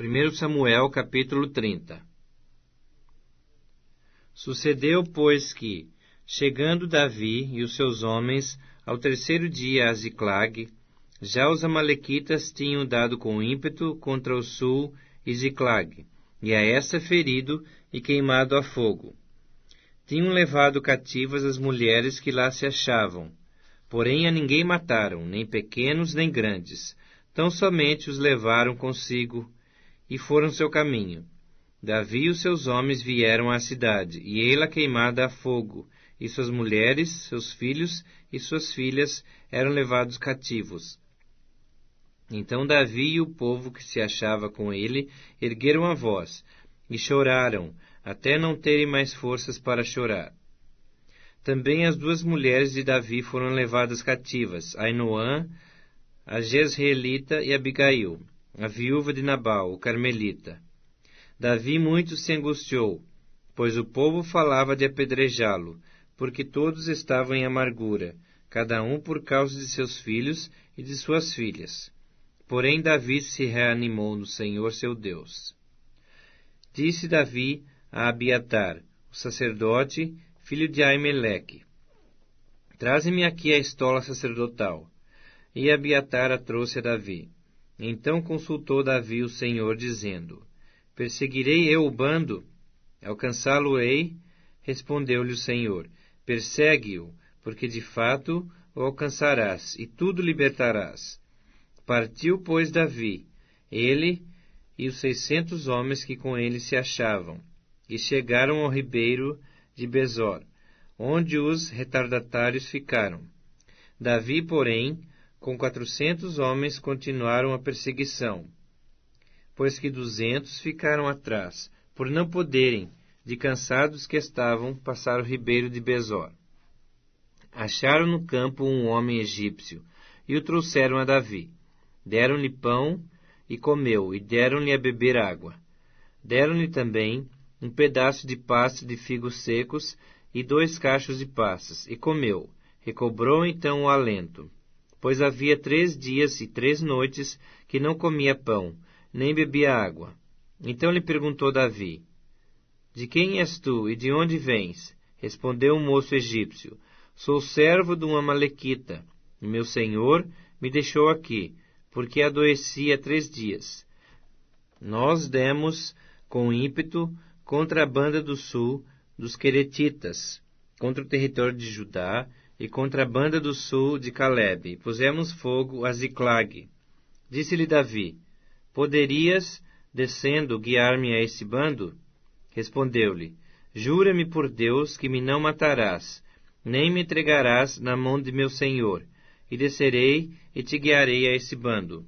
1 Samuel, capítulo 30. Sucedeu, pois, que, chegando Davi e os seus homens ao terceiro dia a Ziclag, já os amalequitas tinham dado com ímpeto contra o sul e Ziclag, e a essa ferido e queimado a fogo. Tinham levado cativas as mulheres que lá se achavam, porém a ninguém mataram, nem pequenos nem grandes, tão somente os levaram consigo e foram seu caminho. Davi e os seus homens vieram à cidade, e ei-la queimada a fogo, e suas mulheres, seus filhos e suas filhas eram levados cativos. Então Davi e o povo que se achava com ele ergueram a voz, e choraram, até não terem mais forças para chorar. Também as duas mulheres de Davi foram levadas cativas, Ainoã, a Jezreelita, e Abigail, a viúva de Nabal, o carmelita. Davi muito se angustiou, pois o povo falava de apedrejá-lo, porque todos estavam em amargura, cada um por causa de seus filhos e de suas filhas. Porém Davi se reanimou no Senhor seu Deus. Disse Davi a Abiatar, o sacerdote, filho de Aimeleque: Traze-me aqui a estola sacerdotal. E Abiatar a trouxe a Davi. Então consultou Davi o Senhor, dizendo: Perseguirei eu o bando? Alcançá-lo-ei? Respondeu-lhe o Senhor: Persegue-o, porque de fato o alcançarás, e tudo libertarás. Partiu, pois, Davi, ele e os 600 homens que com ele se achavam, e chegaram ao ribeiro de Besor, onde os retardatários ficaram. Davi, porém, com 400 homens continuaram a perseguição, pois que 200 ficaram atrás, por não poderem, de cansados que estavam, passar o ribeiro de Besor. Acharam no campo um homem egípcio, e o trouxeram a Davi. Deram-lhe pão, e comeu, e deram-lhe a beber água. Deram-lhe também um pedaço de pasta de figos secos, e 2 cachos de passas, e comeu. Recobrou então o alento, pois havia 3 dias e 3 noites que não comia pão, nem bebia água. Então lhe perguntou Davi: De quem és tu, e de onde vens? Respondeu o moço egípcio: Sou servo de um amalequita, e meu senhor me deixou aqui, porque adoeci há 3 dias. Nós demos com ímpeto contra a banda do sul dos Queretitas, contra o território de Judá, e contra a banda do sul de Calebe, e pusemos fogo a Ziclag. Disse-lhe Davi: Poderias, descendo, guiar-me a esse bando? Respondeu-lhe: Jura-me por Deus que me não matarás, nem me entregarás na mão de meu senhor, e descerei e te guiarei a esse bando.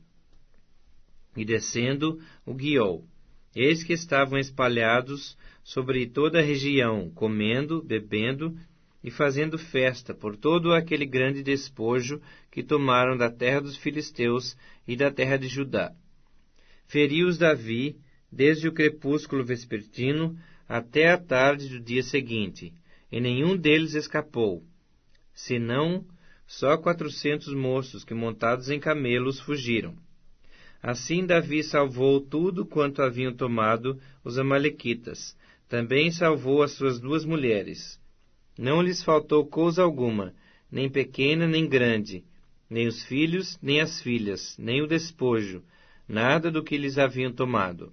E descendo, o guiou. Eis que estavam espalhados sobre toda a região, comendo, bebendo e fazendo festa por todo aquele grande despojo que tomaram da terra dos filisteus e da terra de Judá. Feriu-os Davi desde o crepúsculo vespertino até a tarde do dia seguinte, e nenhum deles escapou, senão só 400 moços que, montados em camelos, fugiram. Assim Davi salvou tudo quanto haviam tomado os amalequitas. Também salvou as suas 2 mulheres. Não lhes faltou coisa alguma, nem pequena nem grande, nem os filhos, nem as filhas, nem o despojo, nada do que lhes haviam tomado.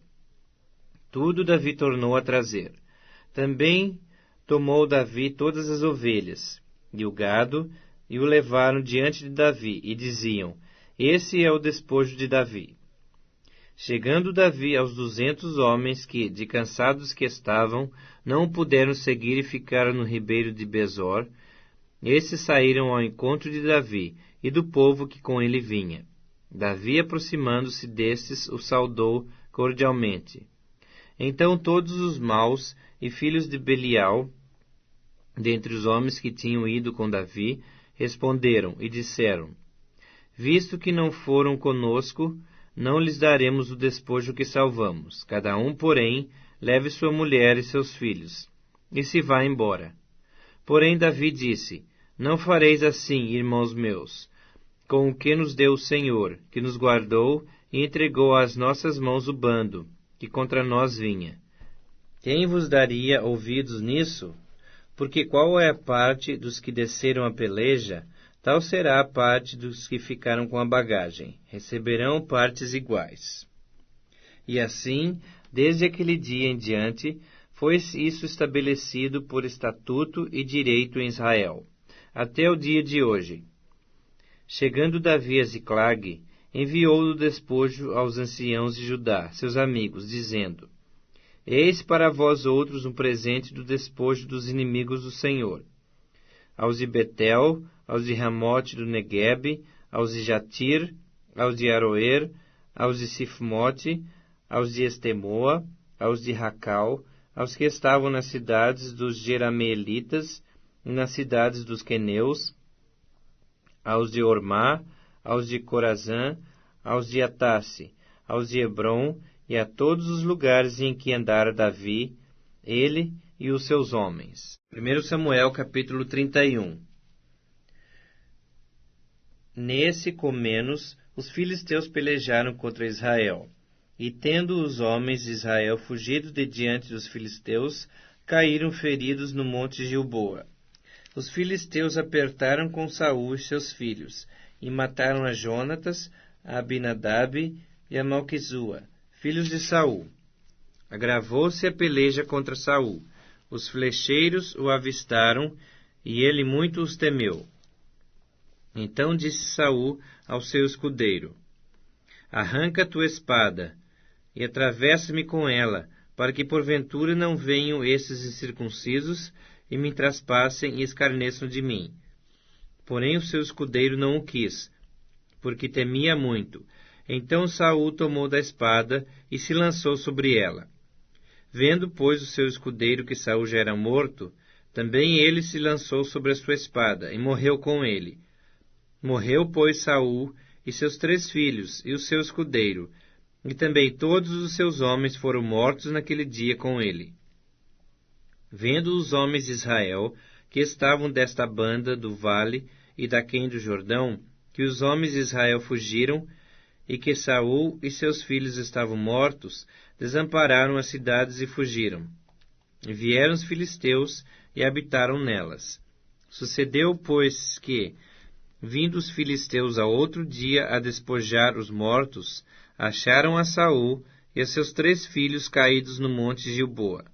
Tudo Davi tornou a trazer. Também tomou Davi todas as ovelhas e o gado, e o levaram diante de Davi, e diziam: Esse é o despojo de Davi. Chegando Davi aos 200 homens que, de cansados que estavam, não o puderam seguir e ficaram no ribeiro de Besor, esses saíram ao encontro de Davi e do povo que com ele vinha. Davi, aproximando-se destes, o saudou cordialmente. Então todos os maus e filhos de Belial, dentre os homens que tinham ido com Davi, responderam e disseram: Visto que não foram conosco, não lhes daremos o despojo que salvamos. Cada um, porém, leve sua mulher e seus filhos, e se vá embora. Porém Davi disse: Não fareis assim, irmãos meus, com o que nos deu o Senhor, que nos guardou e entregou às nossas mãos o bando, que contra nós vinha. Quem vos daria ouvidos nisso? Porque qual é a parte dos que desceram a peleja, tal será a parte dos que ficaram com a bagagem. Receberão partes iguais. E assim, desde aquele dia em diante, foi isso estabelecido por estatuto e direito em Israel, até o dia de hoje. Chegando Davi a Ziclag, enviou o despojo aos anciãos de Judá, seus amigos, dizendo: Eis para vós outros um presente do despojo dos inimigos do Senhor. Aos de Betel, aos de Ramote do Neguebe, aos de Jatir, aos de Aroer, aos de Sifmote, aos de Estemoa, aos de Racal, aos que estavam nas cidades dos Jerameelitas e nas cidades dos Queneus, aos de Ormá, aos de Corazã, aos de Atasse, aos de Hebron e a todos os lugares em que andara Davi, ele e os seus homens. 1 Samuel capítulo 31. Nesse Comenos, os filisteus pelejaram contra Israel. E tendo os homens de Israel fugido de diante dos filisteus, caíram feridos no monte Gilboa. Os filisteus apertaram com Saul e seus filhos, e mataram a Jonatas, a Abinadab e a Malquizua, filhos de Saul. Agravou-se a peleja contra Saul. Os flecheiros o avistaram, e ele muito os temeu. Então disse Saul ao seu escudeiro: Arranca tua espada, e atravessa-me com ela, para que porventura não venham esses incircuncisos, e me traspassem e escarneçam de mim. Porém o seu escudeiro não o quis, porque temia muito. Então Saul tomou da espada e se lançou sobre ela. Vendo, pois, o seu escudeiro que Saul já era morto, também ele se lançou sobre a sua espada, e morreu com ele. Morreu, pois, Saul e seus 3 filhos, e o seu escudeiro, e também todos os seus homens foram mortos naquele dia com ele. Vendo os homens de Israel, que estavam desta banda do vale e daquém do Jordão, que os homens de Israel fugiram, e que Saul e seus filhos estavam mortos, desampararam as cidades e fugiram. E vieram os filisteus e habitaram nelas. Sucedeu, pois, que, vindo os filisteus a outro dia a despojar os mortos, acharam a Saul e a seus 3 filhos caídos no monte Gilboa.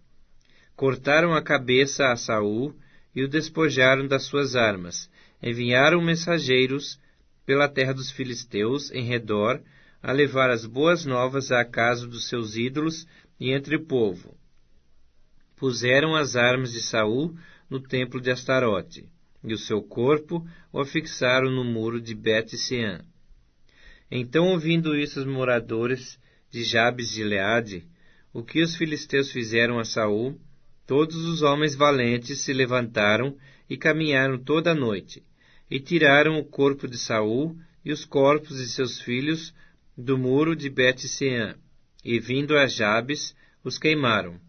Cortaram a cabeça a Saul e o despojaram das suas armas. Enviaram mensageiros pela terra dos filisteus em redor, a levar as boas novas à casa dos seus ídolos e entre o povo. Puseram as armas de Saul no templo de Astarote, e o seu corpo o afixaram no muro de Bet-Sean. Então, ouvindo isso os moradores de Jabes de Gileade, o que os filisteus fizeram a Saul, todos os homens valentes se levantaram e caminharam toda a noite, e tiraram o corpo de Saul e os corpos de seus filhos do muro de Bet-Sean, e vindo a Jabes, os queimaram.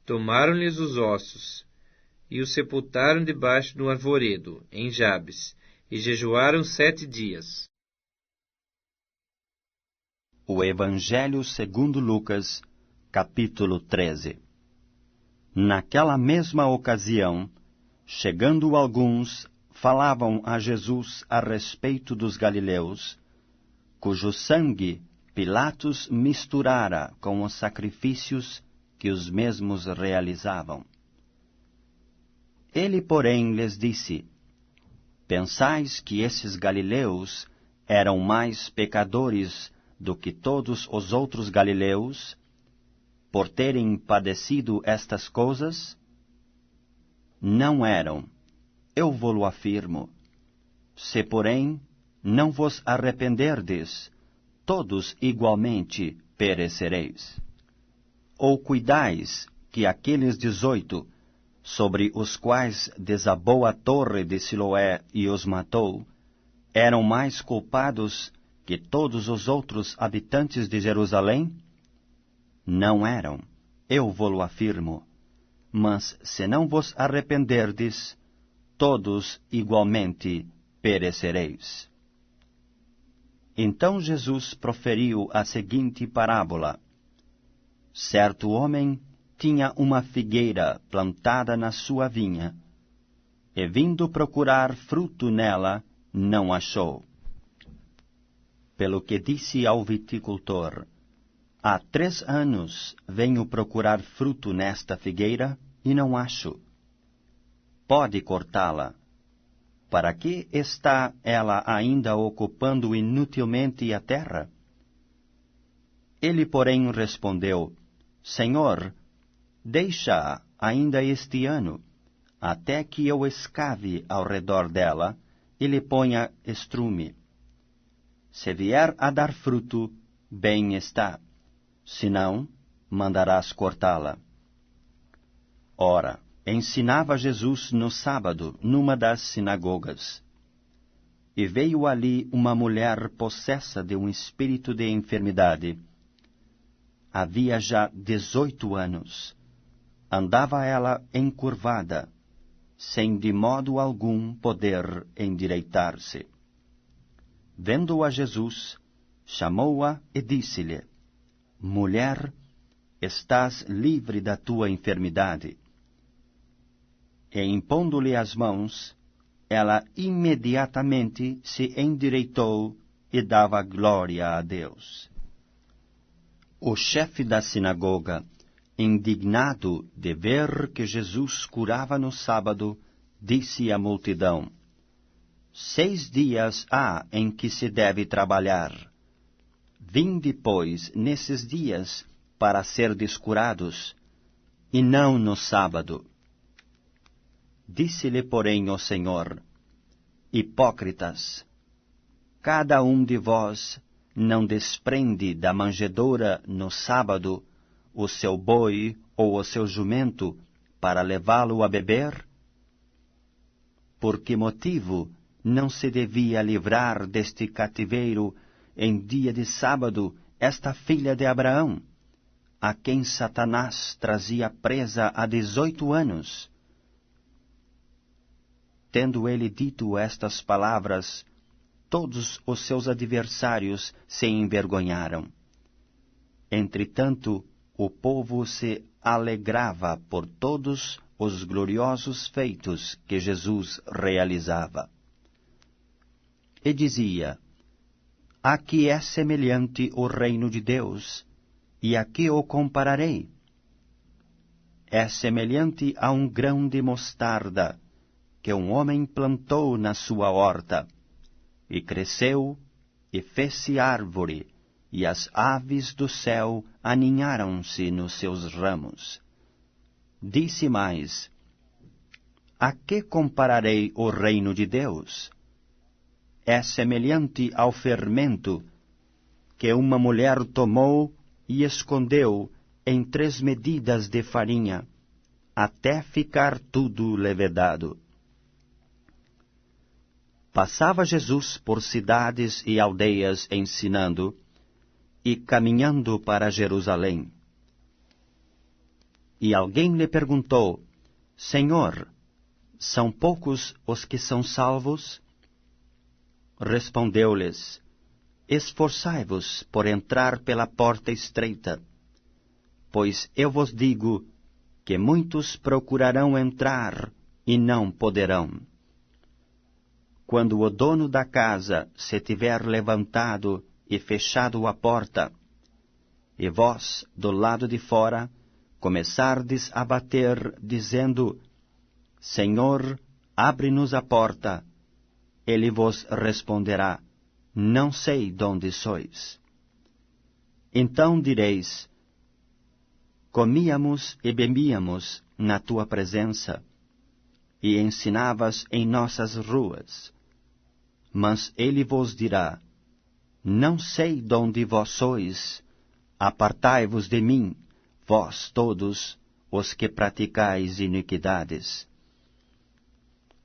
Tomaram-lhes os ossos, e os sepultaram debaixo de um arvoredo, em Jabes, e jejuaram 7 dias. O Evangelho segundo Lucas, capítulo 13. Naquela mesma ocasião, chegando alguns, falavam a Jesus a respeito dos galileus, cujo sangue Pilatos misturara com os sacrifícios que os mesmos realizavam. Ele, porém, lhes disse: Pensais que esses galileus eram mais pecadores do que todos os outros galileus, por terem padecido estas coisas? Não eram, eu vô-lo afirmo. Se, porém, não vos arrependerdes, todos igualmente perecereis. Ou cuidais que aqueles 18, sobre os quais desabou a torre de Siloé e os matou, eram mais culpados que todos os outros habitantes de Jerusalém? Não eram, eu vô-lo afirmo. Mas se não vos arrependerdes, todos igualmente perecereis. Então Jesus proferiu a seguinte parábola. Certo homem tinha uma figueira plantada na sua vinha, e vindo procurar fruto nela, não achou. Pelo que disse ao viticultor, há 3 anos venho procurar fruto nesta figueira e não acho. Pode cortá-la. Para que está ela ainda ocupando inutilmente a terra? Ele, porém, respondeu, Senhor, deixa-a ainda este ano, até que eu escave ao redor dela e lhe ponha estrume. Se vier a dar fruto, bem está, senão mandarás cortá-la. Ora, ensinava Jesus no sábado, numa das sinagogas. E veio ali uma mulher possessa de um espírito de enfermidade. Havia já 18 anos. Andava ela encurvada, sem de modo algum poder endireitar-se. Vendo-a Jesus, chamou-a e disse-lhe, Mulher, estás livre da tua enfermidade. E impondo-lhe as mãos, ela imediatamente se endireitou e dava glória a Deus. O chefe da sinagoga, indignado de ver que Jesus curava no sábado, disse à multidão, 6 dias há em que se deve trabalhar. Vinde, pois, nesses dias, para serdes curados, e não no sábado. Disse-lhe, porém, o Senhor, Hipócritas, cada um de vós não desprende da manjedoura no sábado o seu boi ou o seu jumento para levá-lo a beber? Por que motivo não se devia livrar deste cativeiro em dia de sábado esta filha de Abraão, a quem Satanás trazia presa há 18 anos? Tendo ele dito estas palavras, todos os seus adversários se envergonharam. Entretanto, o povo se alegrava por todos os gloriosos feitos que Jesus realizava. E dizia, a que é semelhante o reino de Deus, e a que o compararei? É semelhante a um grão de mostarda, que um homem plantou na sua horta, e cresceu, e fez-se árvore, e as aves do céu aninharam-se nos seus ramos. Disse mais, a que compararei o reino de Deus? É semelhante ao fermento que uma mulher tomou e escondeu em 3 medidas de farinha, até ficar tudo levedado. Passava Jesus por cidades e aldeias ensinando, e caminhando para Jerusalém. E alguém lhe perguntou, Senhor, são poucos os que são salvos? Respondeu-lhes, esforçai-vos por entrar pela porta estreita, pois eu vos digo que muitos procurarão entrar e não poderão. Quando o dono da casa se tiver levantado e fechado a porta, e vós, do lado de fora, começardes a bater, dizendo, Senhor, abre-nos a porta, ele vos responderá, não sei de onde sois. Então direis, comíamos e bebíamos na tua presença, e ensinavas em nossas ruas. Mas ele vos dirá, não sei de onde vós sois, apartai-vos de mim, vós todos, os que praticais iniquidades.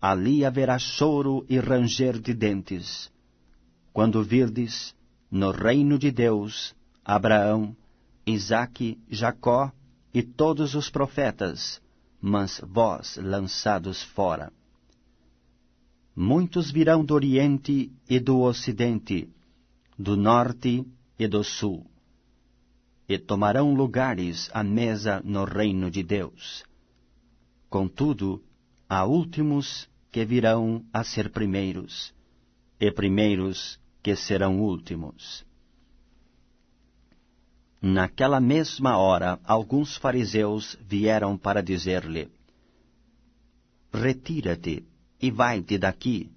Ali haverá choro e ranger de dentes, quando virdes, no reino de Deus, Abraão, Isaque, Jacó e todos os profetas, mas vós lançados fora. Muitos virão do Oriente e do Ocidente, do norte e do sul, e tomarão lugares à mesa no reino de Deus. Contudo, há últimos que virão a ser primeiros, e primeiros que serão últimos. Naquela mesma hora, alguns fariseus vieram para dizer-lhe: Retira-te e vai-te daqui,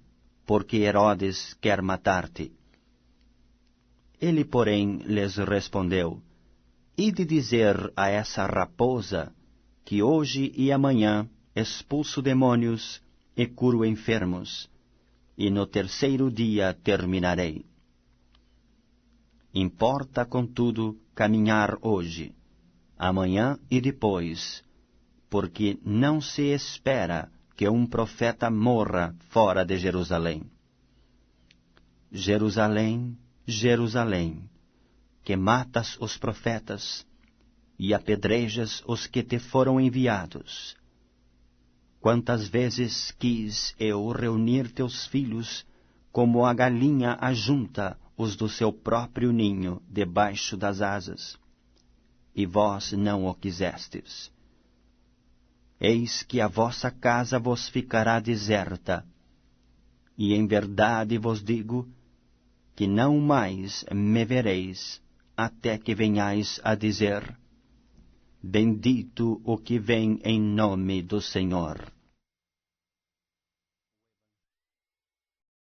porque Herodes quer matar-te. Ele, porém, lhes respondeu: Ide dizer a essa raposa que hoje e amanhã expulso demônios e curo enfermos, e no terceiro dia terminarei. Importa, contudo, caminhar hoje, amanhã e depois, porque não se espera que um profeta morra fora de Jerusalém. Jerusalém, Jerusalém, que matas os profetas e apedrejas os que te foram enviados. Quantas vezes quis eu reunir teus filhos, como a galinha ajunta os do seu próprio ninho debaixo das asas, e vós não o quisestes. Eis que a vossa casa vos ficará deserta, e em verdade vos digo que não mais me vereis, até que venhais a dizer: Bendito o que vem em nome do Senhor.